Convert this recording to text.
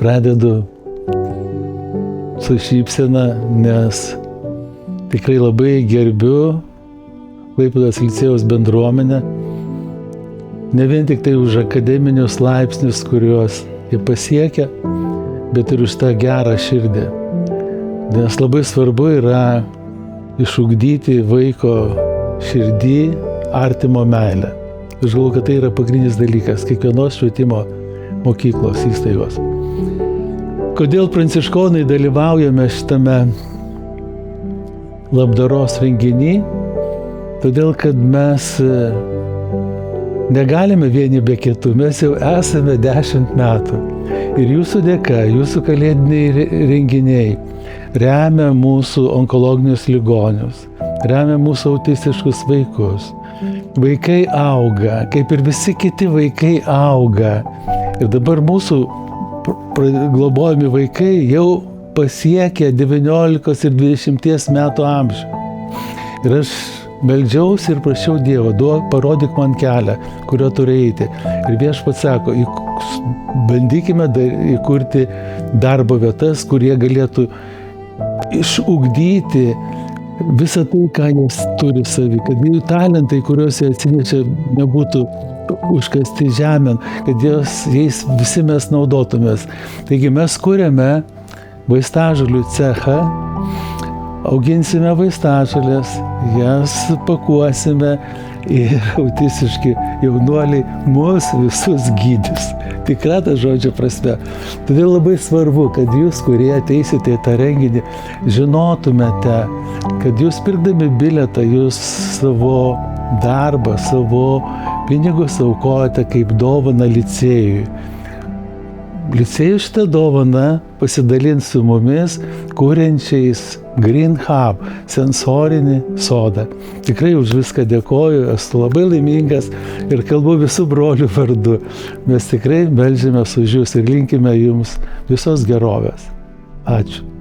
pradedu su šypsena, nes tikrai labai gerbiu Klaipėdos licėjaus bendruomenę, ne vien tik tai už akademinius laipsnius, kuriuos jie pasiekia, bet ir už tą gerą širdį. Nes labai svarbu yra išugdyti vaiko širdį artimo meilę. Aš galvoju, kad tai yra pagrindinis dalykas kiekvienos švietimo mokyklos įstaigos. Kodėl pranciškonai dalyvaujame šitame labdaros renginį? Todėl, kad mes negalime vieni be kitų, mes jau esame 10 metų. Ir jūsų dėka, jūsų kalėdiniai renginiai remia mūsų onkologinius ligonius, remia mūsų autistiškus vaikus. Vaikai auga, kaip ir visi kiti vaikai auga. Ir dabar mūsų globojami vaikai jau pasiekia 19 ir 20 metų amžių. Ir aš meldžiausi ir prašiau Dievo, parodyk man kelią, kurio turi eiti. Ir Viešpats sako, bandykime įkurti darbo vietas, kurie galėtų išugdyti visą tai, ką jis turi savi, kad jų talentai, kuriuos jie atsinešė, nebūtų užkasti žemėn, kad jais visi mes naudotumės. Taigi mes kuriame vaistažolių cechą, auginsime vaistažolės, jas pakuosime ir autistiški jaunuoliai mus visus gydys. Tikra ta žodžio prasme. Todėl labai svarbu, kad jūs, kurie ateisite į tą renginį, žinotumėte, kad jūs pirkdami bilietą, jūs savo darbą, savo pinigus aukojate kaip dovaną licėjui. Licėjus šitą dovaną pasidalins su mumis, kuriančiais Green Hub, sensorinį sodą. Tikrai už viską dėkoju, esu labai laimingas ir kalbu visų brolių vardu. Mes tikrai meldžiamės už jūs ir linkime jums visos gerovės. Ačiū.